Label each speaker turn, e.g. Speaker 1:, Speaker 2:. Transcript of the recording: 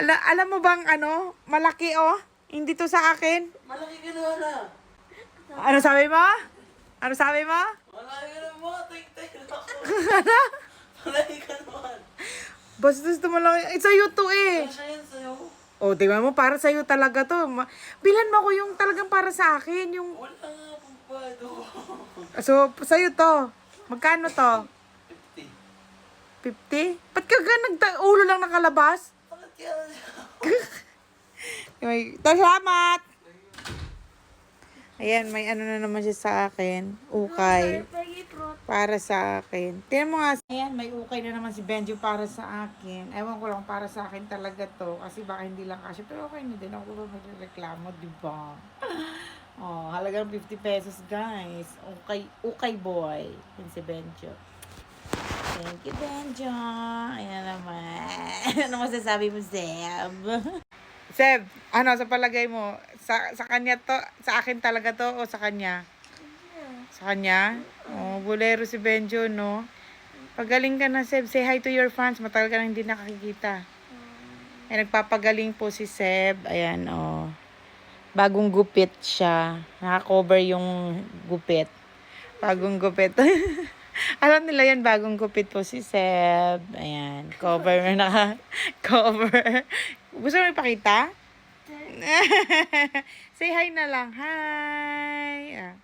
Speaker 1: Alam mo bang ano? Malaki oh. Hindi to sa akin.
Speaker 2: Malaki ka naman ah.
Speaker 1: Ano sabi mo? Ano sabi mo?
Speaker 2: Malaki ka naman. Ting-ting ako.
Speaker 1: Ano?
Speaker 2: Malaki ka naman.
Speaker 1: Basta gusto mo lang. Eh, sa'yo to eh.
Speaker 2: Kasya yan sa'yo.
Speaker 1: O, tingnan mo, para sa'yo talaga to. Bilan mo ko yung talagang para sa akin. Yung...
Speaker 2: Wala nga pong pado.
Speaker 1: So, sa'yo to. Magkano to?
Speaker 2: 50.
Speaker 1: 50? Ba't ka ulo lang nakalabas?
Speaker 2: Bakit kaya
Speaker 1: Salamat! Ayan, may ano na naman siya sa akin. Ukay. Para sa akin. Tingnan mo nga. Ayan, may ukay na naman si Benjo para sa akin. Ewan ko lang para sa akin talaga to. Kasi baka hindi lang kasi. Pero okay na din. Ako ba magreklamo, diba? Oh, halagang 50 pesos, guys. Ukay boy. Yan si Benjo. Thank you, Benjo. Ayan naman. Ano masasabi mo, Seb? Seb, ano sa palagay mo? Sa kanya to? Sa akin talaga to o sa kanya? Sa kanya? Oh, bolero si Benjo, no? Pagaling ka na, Seb. Say hi to your fans. Matagal ka na hindi nakakikita. Ay, nagpapagaling po si Seb. Ayan, oh. Bagong gupit siya. Naka-cover yung gupit. Bagong gupit. Alam nila yan, bagong gupit po si Seb. Ayan, cover na cover. Gusto mo ipakita? Say hi na lang. Hi! Ah.